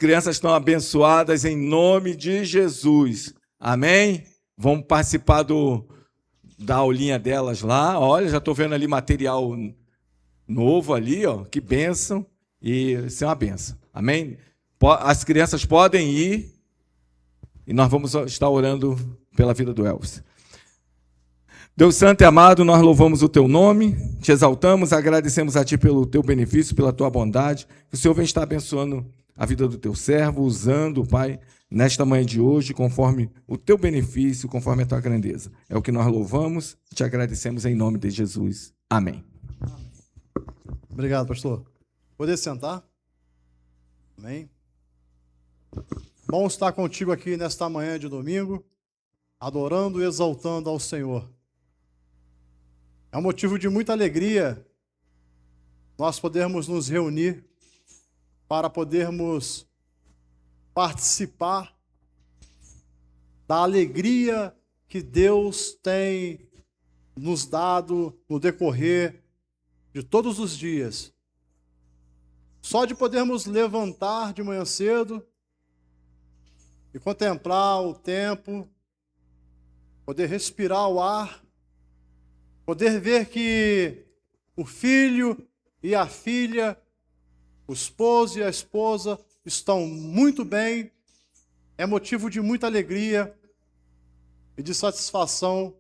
crianças estão abençoadas em nome de Jesus. Amém? Vamos participar da aulinha delas lá. Olha, já estou vendo ali material novo ali, ó. Que bênção. E isso é uma bênção. Amém? As crianças podem ir e nós vamos estar orando pela vida do Elvis. Deus santo e amado, nós louvamos o teu nome, te exaltamos, agradecemos a ti pelo teu benefício, pela tua bondade. Que o Senhor vem estar abençoando a vida do teu servo, usando, Pai, nesta manhã de hoje, conforme o teu benefício, conforme a tua grandeza. É o que nós louvamos e te agradecemos em nome de Jesus. Amém. Obrigado, pastor. Poder sentar? Amém. Bom estar contigo aqui nesta manhã de domingo, adorando e exaltando ao Senhor. É um motivo de muita alegria nós podermos nos reunir para podermos participar da alegria que Deus tem nos dado no decorrer de todos os dias. Só de podermos levantar de manhã cedo e contemplar o tempo, poder respirar o ar, poder ver que o filho e a filha, o esposo e a esposa estão muito bem, é motivo de muita alegria e de satisfação,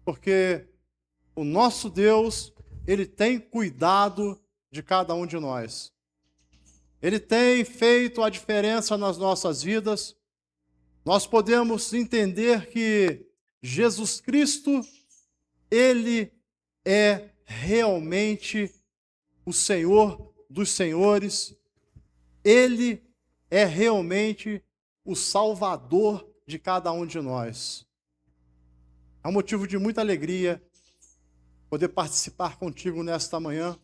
porque o nosso Deus, Ele tem cuidado de cada um de nós. Ele tem feito a diferença nas nossas vidas. Nós podemos entender que Jesus Cristo, Ele é realmente o Senhor dos senhores. Ele é realmente o Salvador de cada um de nós. É um motivo de muita alegria poder participar contigo nesta manhã,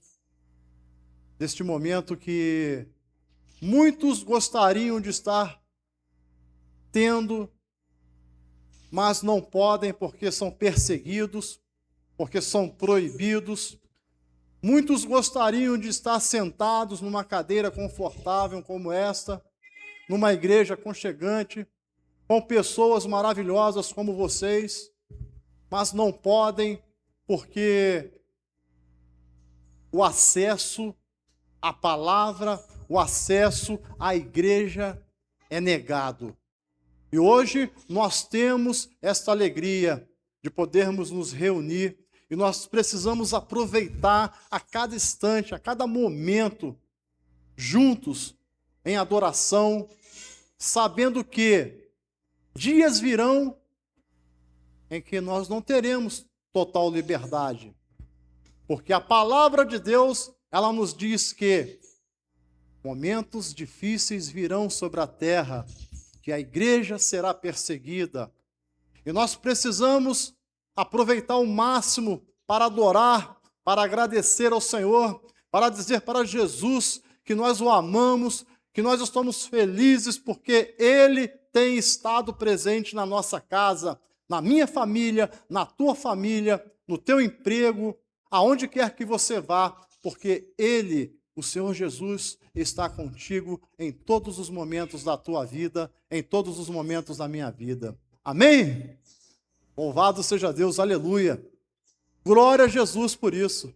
deste momento que muitos gostariam de estar tendo, mas não podem porque são perseguidos, porque são proibidos. Muitos gostariam de estar sentados numa cadeira confortável como esta, numa igreja aconchegante, com pessoas maravilhosas como vocês, mas não podem porque o acesso à palavra, o acesso à igreja é negado. E hoje nós temos esta alegria de podermos nos reunir e nós precisamos aproveitar a cada instante, a cada momento, juntos, em adoração, sabendo que dias virão em que nós não teremos total liberdade. Porque a palavra de Deus, ela nos diz que momentos difíceis virão sobre a terra, que a igreja será perseguida. E nós precisamos aproveitar o máximo para adorar, para agradecer ao Senhor, para dizer para Jesus que nós o amamos, que nós estamos felizes porque Ele tem estado presente na nossa casa, na minha família, na tua família, no teu emprego, aonde quer que você vá, porque Ele, o Senhor Jesus, está contigo em todos os momentos da tua vida, em todos os momentos da minha vida. Amém? Louvado seja Deus, aleluia. Glória a Jesus por isso.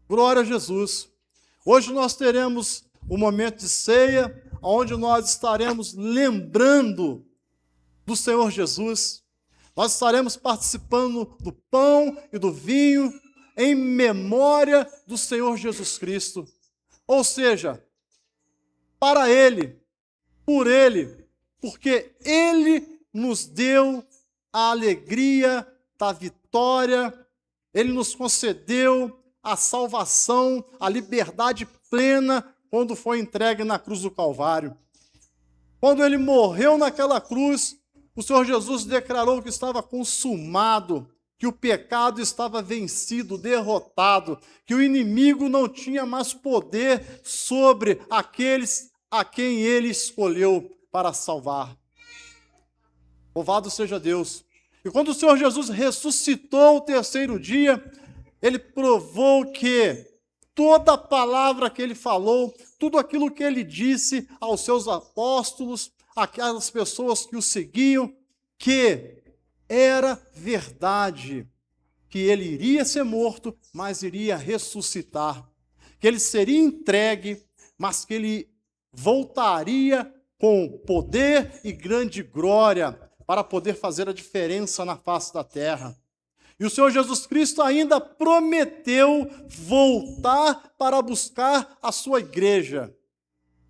Glória a Jesus. Hoje nós teremos um momento de ceia, onde nós estaremos lembrando do Senhor Jesus. Nós estaremos participando do pão e do vinho em memória do Senhor Jesus Cristo. Ou seja, para Ele, por Ele, porque Ele nos deu a alegria da vitória, Ele nos concedeu a salvação, a liberdade plena quando foi entregue na cruz do Calvário. Quando Ele morreu naquela cruz, o Senhor Jesus declarou que estava consumado, que o pecado estava vencido, derrotado, que o inimigo não tinha mais poder sobre aqueles a quem Ele escolheu para salvar. Louvado seja Deus. E quando o Senhor Jesus ressuscitou o terceiro dia, Ele provou que toda palavra que Ele falou, tudo aquilo que ele disse aos seus apóstolos, aquelas pessoas que o seguiam, que era verdade, que ele iria ser morto, mas iria ressuscitar, que ele seria entregue, mas que ele voltaria com poder e grande glória para poder fazer a diferença na face da terra. E o Senhor Jesus Cristo ainda prometeu voltar para buscar a sua igreja.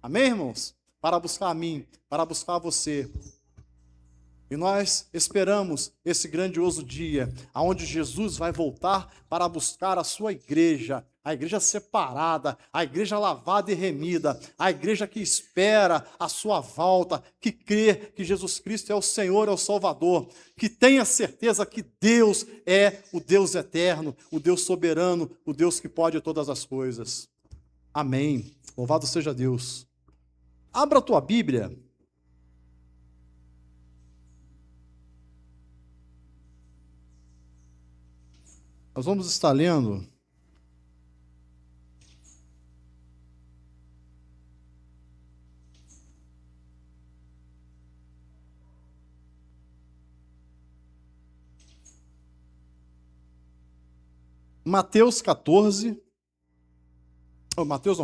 Amém, irmãos? Para buscar a mim, para buscar a você. E nós esperamos esse grandioso dia, onde Jesus vai voltar para buscar a sua igreja, a igreja separada, a igreja lavada e remida, a igreja que espera a sua volta, que crê que Jesus Cristo é o Senhor, é o Salvador, que tenha certeza que Deus é o Deus eterno, o Deus soberano, o Deus que pode todas as coisas. Amém. Louvado seja Deus. Abra a tua Bíblia. Nós vamos estar lendo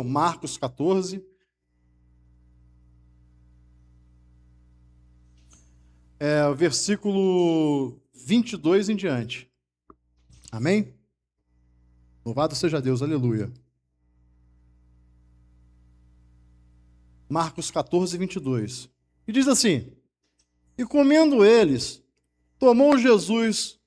Marcos 14, o versículo 22 em diante. Amém? Louvado seja Deus, aleluia. Marcos 14, 22. E diz assim: E comendo eles, tomou Jesus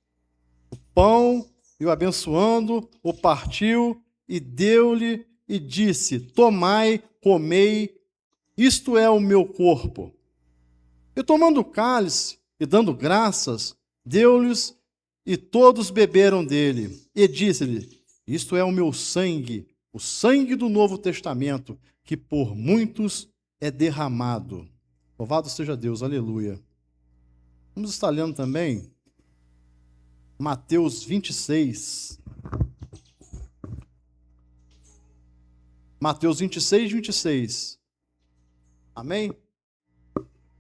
o pão e o abençoando, o partiu e deu-lhe e disse: Tomai, comei, isto é o meu corpo. E tomando o cálice e dando graças, deu-lhes e todos beberam dele. E disse-lhe: Isto é o meu sangue, o sangue do Novo Testamento, que por muitos é derramado. Louvado seja Deus, aleluia. Vamos estar lendo também Mateus 26. Mateus 26, 26. Amém?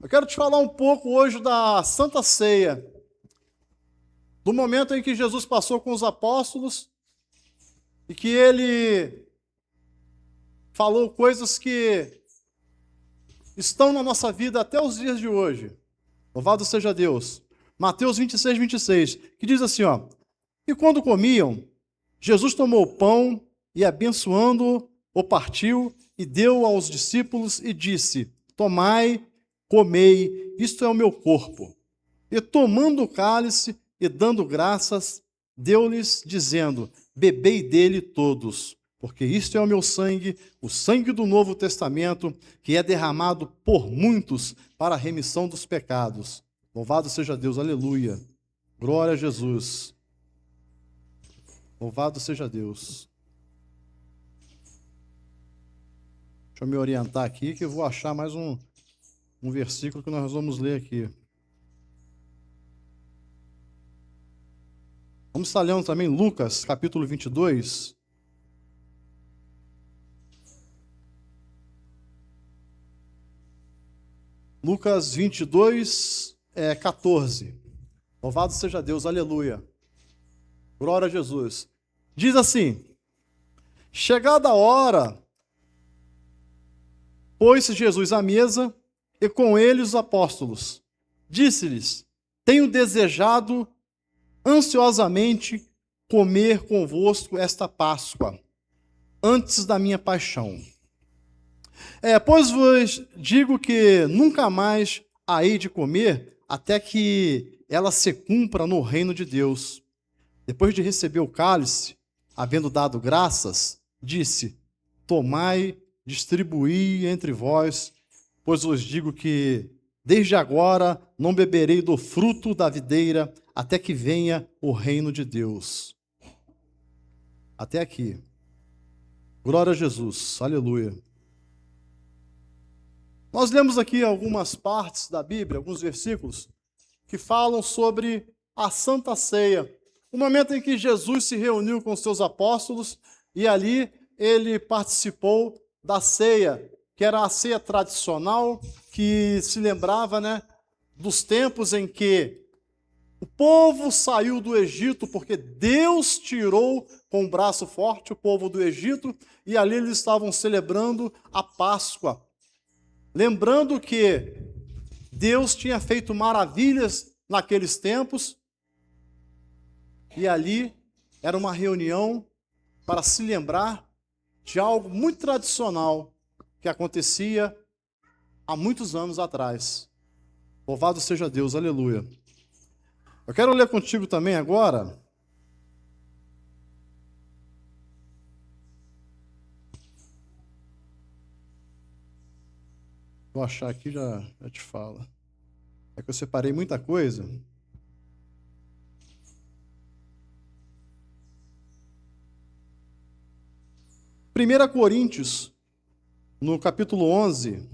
Eu quero te falar um pouco hoje da Santa Ceia. Do momento em que Jesus passou com os apóstolos e que ele falou coisas que estão na nossa vida até os dias de hoje. Louvado seja Deus. Mateus 26, 26, que diz assim, ó: E quando comiam, Jesus tomou o pão e, abençoando-o, o partiu e deu aos discípulos e disse: Tomai, comei, isto é o meu corpo. E tomando o cálice e dando graças, deu-lhes, dizendo: Bebei dele todos, porque isto é o meu sangue, o sangue do Novo Testamento, que é derramado por muitos para a remissão dos pecados. Louvado seja Deus, aleluia. Glória a Jesus. Louvado seja Deus. Deixa eu me orientar aqui, que eu vou achar mais um versículo que nós vamos ler aqui. Vamos estar lendo também Lucas, capítulo 22. Lucas 22, 14. Louvado seja Deus, aleluia. Glória a Jesus. Diz assim: Chegada a hora, pôs-se Jesus à mesa, e com ele os apóstolos. Disse-lhes: Tenho desejado ansiosamente comer convosco esta Páscoa, antes da minha paixão. Pois vos digo que nunca mais a hei de comer, até que ela se cumpra no reino de Deus. Depois de receber o cálice, havendo dado graças, disse: Tomai, distribuí entre vós, pois vos digo que desde agora não beberei do fruto da videira, até que venha o reino de Deus. Até aqui. Glória a Jesus. Aleluia. Nós lemos aqui algumas partes da Bíblia, alguns versículos, que falam sobre a Santa Ceia. O momento em que Jesus se reuniu com os seus apóstolos e ali ele participou da ceia, que era a ceia tradicional, que se lembrava, né, dos tempos em que o povo saiu do Egito, porque Deus tirou com um braço forte o povo do Egito, e ali eles estavam celebrando a Páscoa. Lembrando que Deus tinha feito maravilhas naqueles tempos, e ali era uma reunião para se lembrar de algo muito tradicional que acontecia há muitos anos atrás. Louvado seja Deus, aleluia. Eu quero ler contigo também agora vou achar aqui, já te falo. É que eu separei muita coisa. 1 Coríntios, no capítulo 11.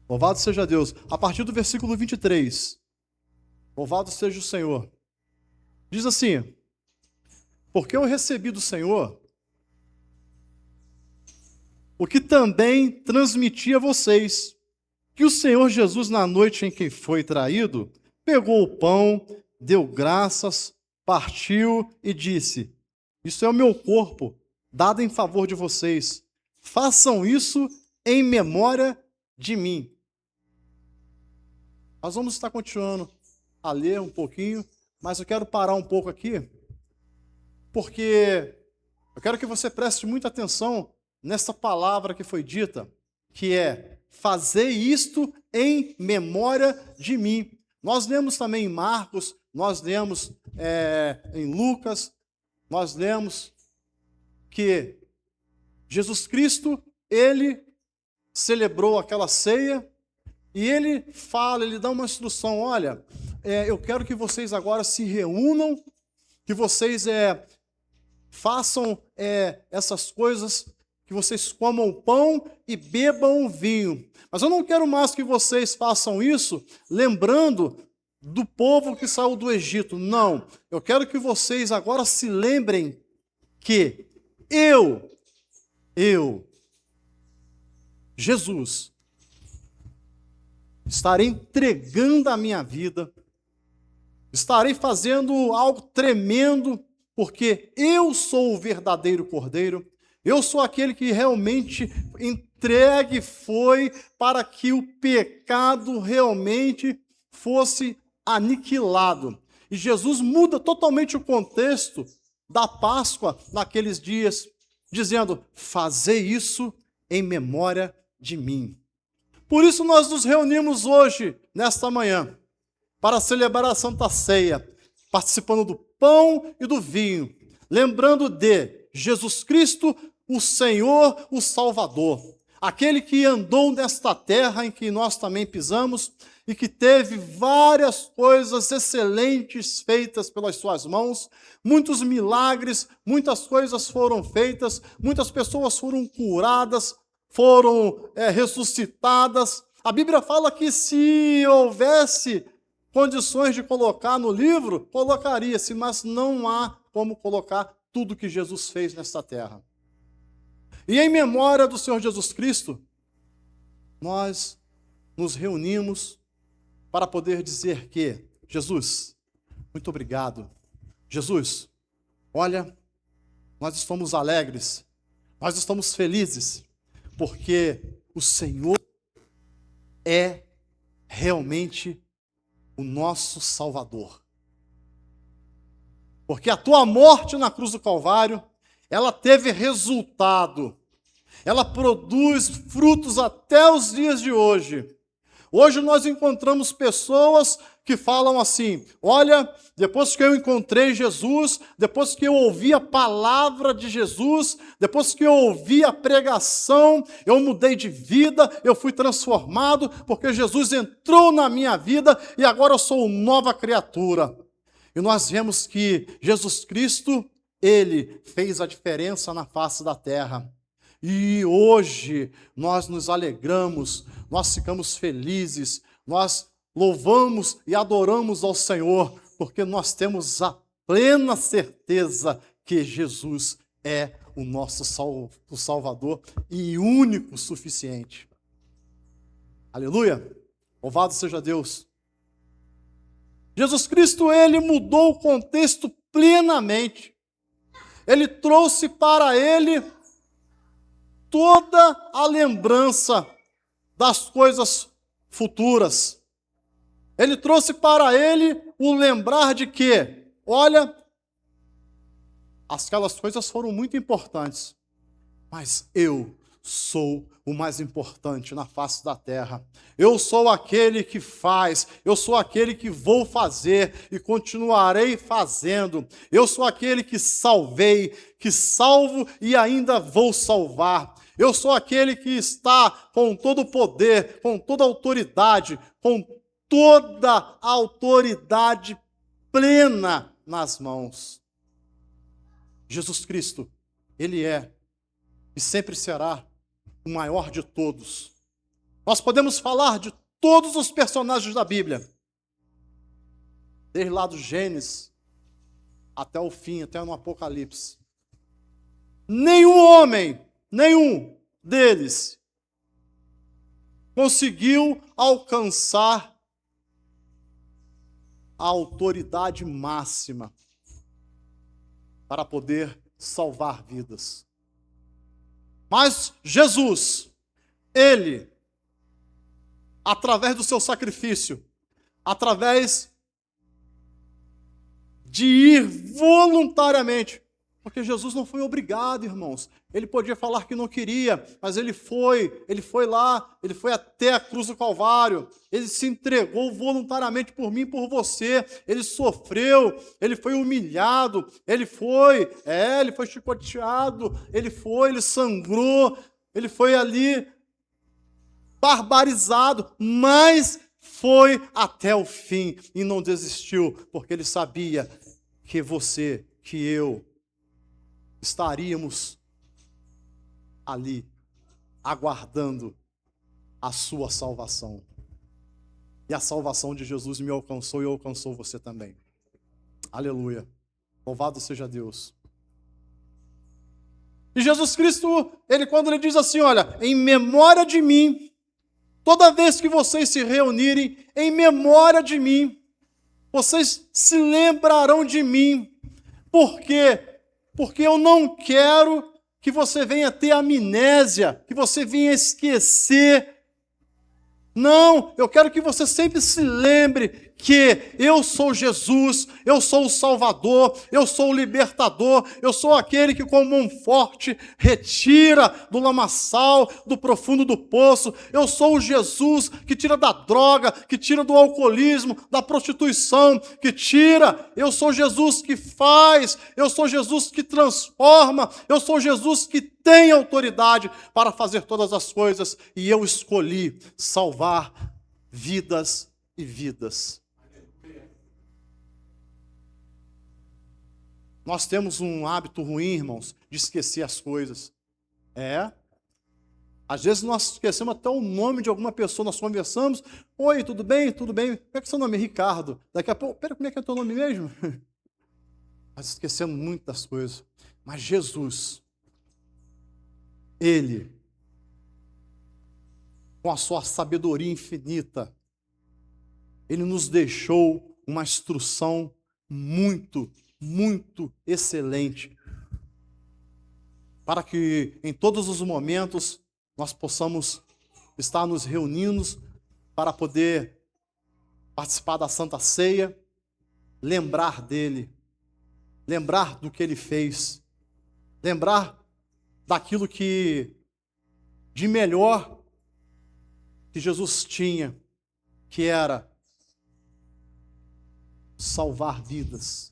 Louvado seja Deus. A partir do versículo 23. Louvado seja o Senhor. Diz assim: porque eu recebi do Senhor o que também transmiti a vocês, que o Senhor Jesus, na noite em que foi traído, pegou o pão, deu graças, partiu e disse: isso é o meu corpo, dado em favor de vocês. Façam isso em memória de mim. Nós vamos estar continuando a ler um pouquinho, mas eu quero parar um pouco aqui, porque eu quero que você preste muita atenção nessa palavra que foi dita, que é: fazer isto em memória de mim. Nós lemos também em Marcos, nós lemos em Lucas, nós lemos que Jesus Cristo, ele celebrou aquela ceia e ele fala, ele dá uma instrução: olha, eu quero que vocês agora se reúnam, que vocês façam essas coisas, que vocês comam o pão e bebam o vinho. Mas eu não quero mais que vocês façam isso lembrando do povo que saiu do Egito. Não, eu quero que vocês agora se lembrem que eu, Jesus, estarei entregando a minha vida, estarei fazendo algo tremendo, porque eu sou o verdadeiro Cordeiro, eu sou aquele que realmente entregue foi para que o pecado realmente fosse aniquilado. E Jesus muda totalmente o contexto da Páscoa naqueles dias, dizendo: fazei isso em memória de mim. Por isso nós nos reunimos hoje, nesta manhã, para celebrar a Santa Ceia, participando do pão e do vinho, lembrando de Jesus Cristo, o Senhor, o Salvador, aquele que andou nesta terra em que nós também pisamos e que teve várias coisas excelentes feitas pelas suas mãos, muitos milagres, muitas coisas foram feitas, muitas pessoas foram curadas, foram ressuscitadas. A Bíblia fala que se houvesse condições de colocar no livro, colocaria-se, mas não há como colocar tudo que Jesus fez nesta terra. E em memória do Senhor Jesus Cristo, nós nos reunimos para poder dizer que: Jesus, muito obrigado. Jesus, olha, nós estamos alegres, nós estamos felizes, porque o Senhor é realmente o nosso Salvador. Porque a tua morte na cruz do Calvário, ela teve resultado, ela produz frutos até os dias de hoje. Hoje nós encontramos pessoas que falam assim: olha, depois que eu encontrei Jesus, depois que eu ouvi a palavra de Jesus, depois que eu ouvi a pregação, eu mudei de vida, eu fui transformado, porque Jesus entrou na minha vida e agora eu sou nova criatura. E nós vemos que Jesus Cristo, ele fez a diferença na face da terra. E hoje nós nos alegramos, nós ficamos felizes, nós louvamos e adoramos ao Senhor, porque nós temos a plena certeza que Jesus é o nosso o Salvador e único suficiente. Aleluia! Louvado seja Deus. Jesus Cristo, ele mudou o contexto plenamente. Ele trouxe para ele toda a lembrança das coisas futuras. Ele trouxe para ele o lembrar de que, olha, aquelas coisas foram muito importantes, mas eu sou o mais importante na face da terra. Eu sou aquele que faz, eu sou aquele que vou fazer e continuarei fazendo. Eu sou aquele que salvei, que salvo e ainda vou salvar. Eu sou aquele que está com todo o poder, com toda a autoridade, com toda a autoridade plena nas mãos. Jesus Cristo, ele é e sempre será o maior de todos. Nós podemos falar de todos os personagens da Bíblia, desde lá do Gênesis até o fim, até no Apocalipse. Nenhum homem, nenhum deles conseguiu alcançar a autoridade máxima para poder salvar vidas. Mas Jesus, ele, através do seu sacrifício, através de ir voluntariamente, porque Jesus não foi obrigado, irmãos. Ele podia falar que não queria, mas ele foi lá, ele foi até a cruz do Calvário, ele se entregou voluntariamente por mim e por você, ele sofreu, ele foi humilhado, ele foi chicoteado, ele sangrou, ele foi ali barbarizado, mas foi até o fim e não desistiu, porque ele sabia que você, que eu, estaríamos ali, aguardando a sua salvação. E a salvação de Jesus me alcançou e alcançou você também. Aleluia. Louvado seja Deus. E Jesus Cristo, quando ele diz assim, olha, em memória de mim, toda vez que vocês se reunirem, em memória de mim, vocês se lembrarão de mim. Por quê? Porque eu não quero que você venha ter amnésia, que você venha esquecer. Não, eu quero que você sempre se lembre que eu sou Jesus, eu sou o Salvador, eu sou o Libertador, eu sou aquele que com mão forte retira do lamaçal, do profundo do poço, eu sou o Jesus que tira da droga, que tira do alcoolismo, da prostituição, que tira, eu sou Jesus que faz, eu sou Jesus que transforma, eu sou Jesus que tem autoridade para fazer todas as coisas, e eu escolhi salvar vidas e vidas. Nós temos um hábito ruim, irmãos, de esquecer as coisas. Às vezes nós esquecemos até o nome de alguma pessoa, nós conversamos. Oi, tudo bem? Tudo bem? Como é que é seu nome? Ricardo. Daqui a pouco, como é que é o teu nome mesmo? Nós esquecemos muito das coisas. Mas Jesus, ele, com a sua sabedoria infinita, ele nos deixou uma instrução muito excelente, para que em todos os momentos nós possamos estar nos reunindo para poder participar da Santa Ceia, lembrar dele, lembrar do que ele fez, lembrar daquilo que de melhor que Jesus tinha, que era salvar vidas,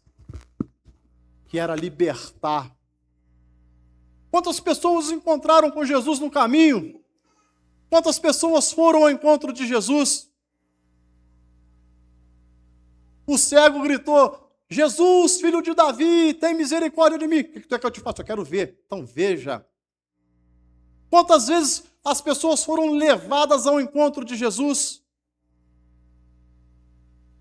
que era libertar. Quantas pessoas encontraram com Jesus no caminho? Quantas pessoas foram ao encontro de Jesus? O cego gritou, Jesus, filho de Davi, tem misericórdia de mim. O que tu quer que eu te faça? Eu quero ver. Então veja. Quantas vezes as pessoas foram levadas ao encontro de Jesus?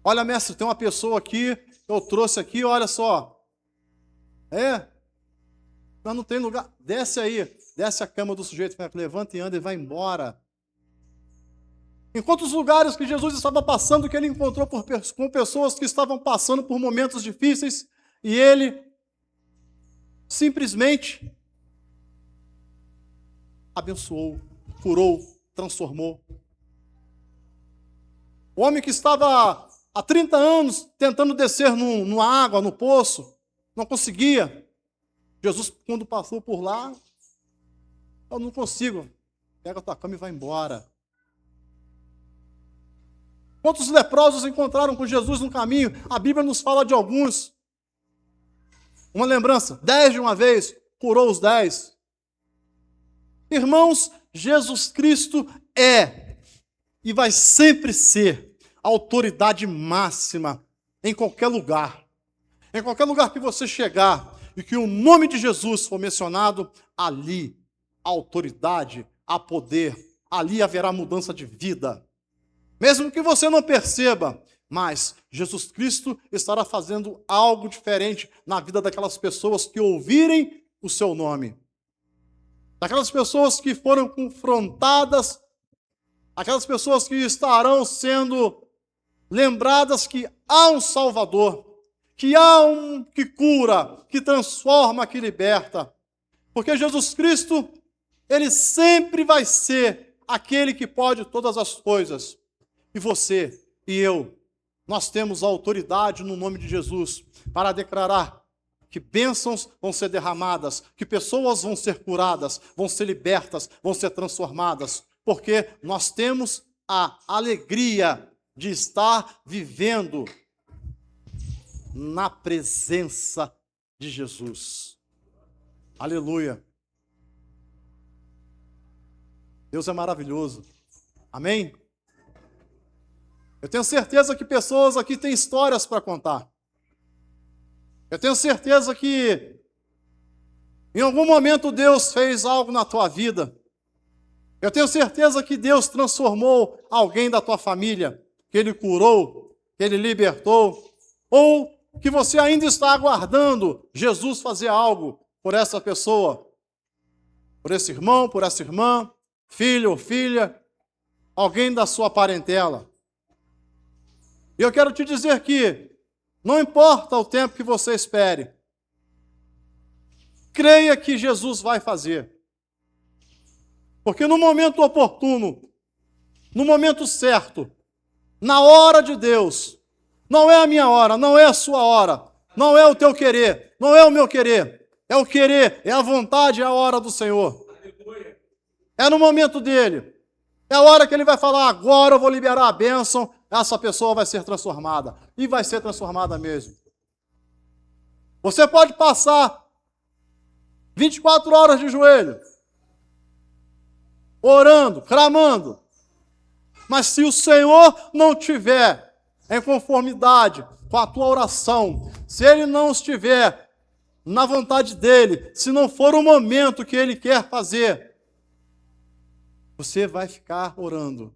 Olha, mestre, tem uma pessoa aqui, eu trouxe aqui, olha só. Mas não tem lugar. Desce aí, desce a cama do sujeito, levanta e anda e vai embora. Em quantos lugares que Jesus estava passando, que ele encontrou com pessoas que estavam passando por momentos difíceis, e ele simplesmente abençoou, curou, transformou. O homem que estava há 30 anos tentando descer numa água, no poço, não conseguia. Jesus, quando passou por lá, eu não consigo. Pega a tua cama e vai embora. Quantos leprosos encontraram com Jesus no caminho? A Bíblia nos fala de alguns. Uma lembrança, 10 de uma vez, curou os 10. Irmãos, Jesus Cristo é e vai sempre ser a autoridade máxima em qualquer lugar. Em qualquer lugar que você chegar e que o nome de Jesus for mencionado, ali há autoridade, há poder, ali haverá mudança de vida. Mesmo que você não perceba, mas Jesus Cristo estará fazendo algo diferente na vida daquelas pessoas que ouvirem o seu nome. Daquelas pessoas que foram confrontadas, aquelas pessoas que estarão sendo lembradas que há um Salvador, que há um que cura, que transforma, que liberta. Porque Jesus Cristo, ele sempre vai ser aquele que pode todas as coisas. E você e eu, nós temos a autoridade no nome de Jesus para declarar que bênçãos vão ser derramadas, que pessoas vão ser curadas, vão ser libertas, vão ser transformadas, porque nós temos a alegria de estar vivendo na presença de Jesus. Aleluia. Deus é maravilhoso. Amém? Eu tenho certeza que pessoas aqui têm histórias para contar. Eu tenho certeza que em algum momento Deus fez algo na tua vida. Eu tenho certeza que Deus transformou alguém da tua família, que Ele curou, que Ele libertou, ou que você ainda está aguardando Jesus fazer algo por essa pessoa, por esse irmão, por essa irmã, filho ou filha, alguém da sua parentela. E eu quero te dizer que não importa o tempo que você espere, creia que Jesus vai fazer. Porque no momento oportuno, no momento certo, na hora de Deus, não é a minha hora, não é a sua hora, não é o teu querer, não é o meu querer, é o querer, é a vontade, é a hora do Senhor. É no momento dele. É a hora que ele vai falar, agora eu vou liberar a bênção, essa pessoa vai ser transformada. E vai ser transformada mesmo. Você pode passar 24 horas de joelho, orando, clamando. Mas se o Senhor não tiver em conformidade com a tua oração, se Ele não estiver na vontade dEle, se não for o momento que Ele quer fazer, você vai ficar orando.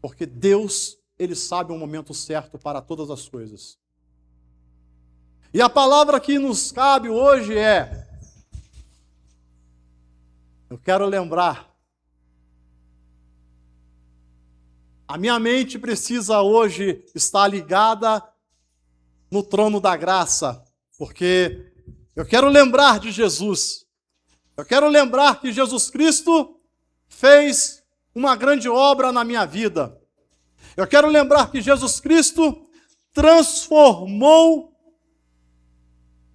Porque Deus, Ele sabe o momento certo para todas as coisas. E a palavra que nos cabe hoje é: eu quero lembrar. A minha mente precisa hoje estar ligada no trono da graça, porque eu quero lembrar de Jesus. Eu quero lembrar que Jesus Cristo fez uma grande obra na minha vida. Eu quero lembrar que Jesus Cristo transformou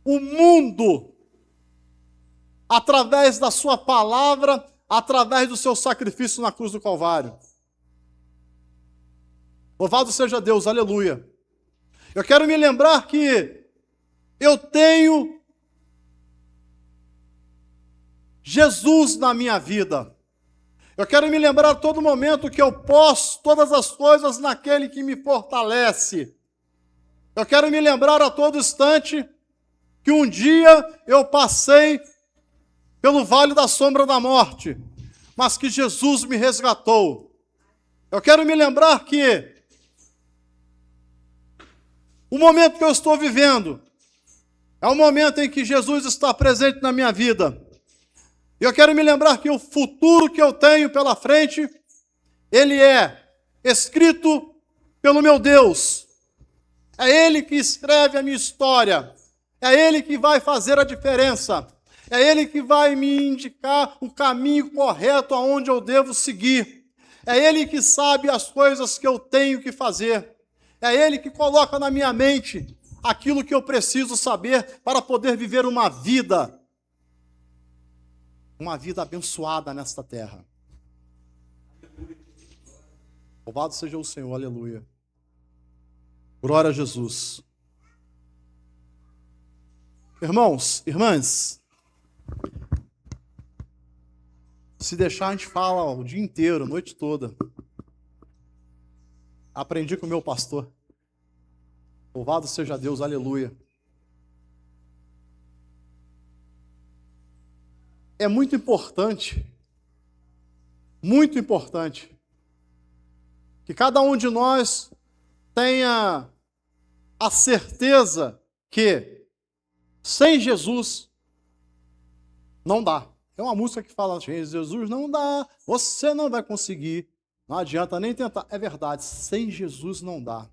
o mundo através da sua palavra, através do seu sacrifício na cruz do Calvário. Louvado seja Deus, aleluia. Eu quero me lembrar que eu tenho Jesus na minha vida. Eu quero me lembrar a todo momento que eu posso todas as coisas naquele que me fortalece. Eu quero me lembrar a todo instante que um dia eu passei pelo vale da sombra da morte, mas que Jesus me resgatou. Eu quero me lembrar que O momento que eu estou vivendo é o momento em que Jesus está presente na minha vida. E eu quero me lembrar que o futuro que eu tenho pela frente, ele é escrito pelo meu Deus. É Ele que escreve a minha história. É Ele que vai fazer a diferença. É Ele que vai me indicar o caminho correto aonde eu devo seguir. É Ele que sabe as coisas que eu tenho que fazer. É Ele que coloca na minha mente aquilo que eu preciso saber para poder viver uma vida abençoada nesta terra. Louvado seja o Senhor, aleluia. Glória a Jesus. Irmãos, irmãs, se deixar a gente fala o dia inteiro, a noite toda. Aprendi com o meu pastor. Louvado seja Deus, aleluia. É muito importante que cada um de nós tenha a certeza que sem Jesus não dá. Tem uma música que fala, sem Jesus não dá, você não vai conseguir, não adianta nem tentar. É verdade, sem Jesus não dá.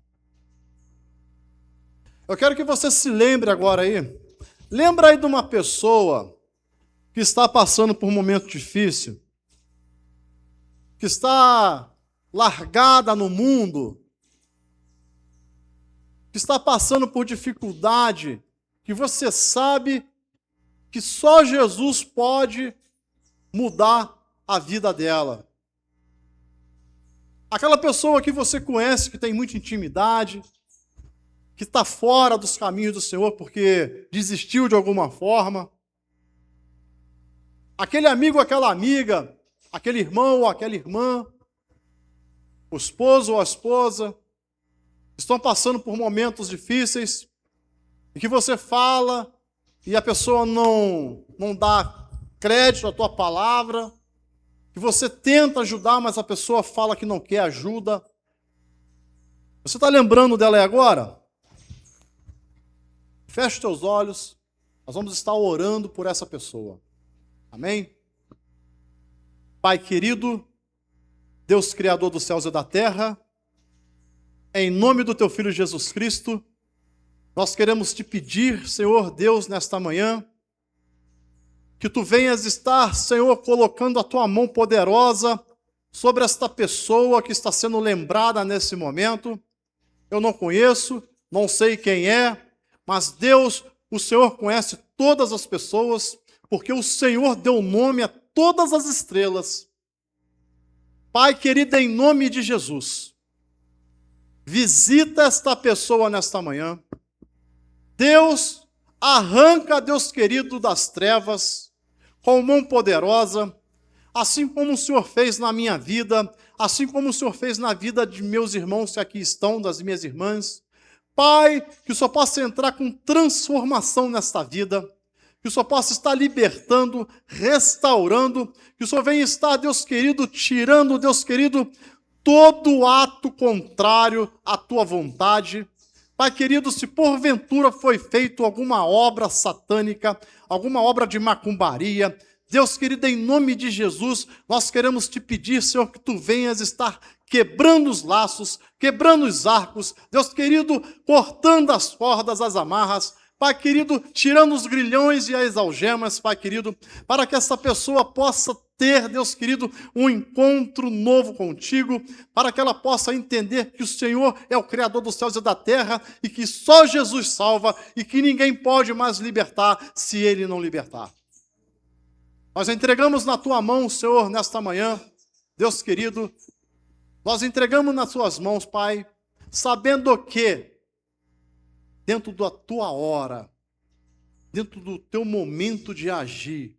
Eu quero que você se lembre agora aí, lembra aí de uma pessoa que está passando por um momento difícil, que está largada no mundo, que está passando por dificuldade, que você sabe que só Jesus pode mudar a vida dela. Aquela pessoa que você conhece, que tem muita intimidade, que está fora dos caminhos do Senhor porque desistiu de alguma forma. Aquele amigo, aquela amiga, aquele irmão ou aquela irmã, o esposo ou a esposa, estão passando por momentos difíceis, em que você fala e a pessoa não dá crédito à tua palavra, que você tenta ajudar, mas a pessoa fala que não quer ajuda. Você está lembrando dela aí agora? Feche os teus olhos, nós vamos estar orando por essa pessoa. Amém? Pai querido, Deus Criador dos céus e da terra, em nome do Teu Filho Jesus Cristo, nós queremos te pedir, Senhor Deus, nesta manhã, que Tu venhas estar, Senhor, colocando a Tua mão poderosa sobre esta pessoa que está sendo lembrada nesse momento. Eu não conheço, não sei quem é, mas Deus, o Senhor conhece todas as pessoas, porque o Senhor deu nome a todas as estrelas. Pai querido, em nome de Jesus, visita esta pessoa nesta manhã. Deus, arranca, Deus querido, das trevas, com mão poderosa, assim como o Senhor fez na minha vida, assim como o Senhor fez na vida de meus irmãos que aqui estão, das minhas irmãs. Pai, que o Senhor possa entrar com transformação nesta vida, que o Senhor possa estar libertando, restaurando, que o Senhor venha estar, Deus querido, tirando, Deus querido, todo ato contrário à Tua vontade. Pai querido, se porventura foi feito alguma obra satânica, alguma obra de macumbaria, Deus querido, em nome de Jesus, nós queremos te pedir, Senhor, que Tu venhas estar quebrando os laços, quebrando os arcos, Deus querido, cortando as cordas, as amarras, Pai querido, tirando os grilhões e as algemas, Pai querido, para que essa pessoa possa ter, Deus querido, um encontro novo contigo, para que ela possa entender que o Senhor é o Criador dos céus e da terra, e que só Jesus salva, e que ninguém pode mais libertar se Ele não libertar. Nós entregamos na Tua mão, Senhor, nesta manhã, Deus querido, nós entregamos nas Tuas mãos, Pai, sabendo que, dentro da Tua hora, dentro do Teu momento de agir,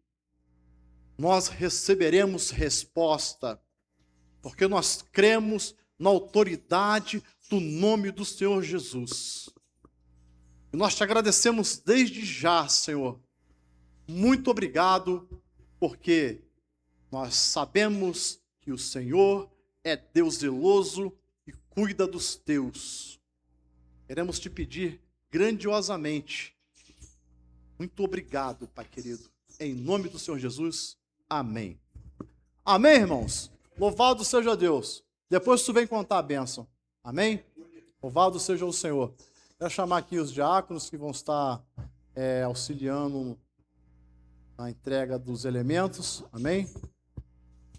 nós receberemos resposta, porque nós cremos na autoridade do nome do Senhor Jesus. E nós te agradecemos desde já, Senhor. Muito obrigado, porque nós sabemos que o Senhor é Deus zeloso e cuida dos teus. queremos te pedir grandiosamente. Muito obrigado, Pai querido. Em nome do Senhor Jesus. Amém. Amém, irmãos? Louvado seja Deus. Depois tu vem contar a bênção. Amém? Louvado seja o Senhor. Quero chamar aqui os diáconos que vão estar auxiliando na entrega dos elementos. Amém?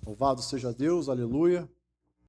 Louvado seja Deus. Aleluia.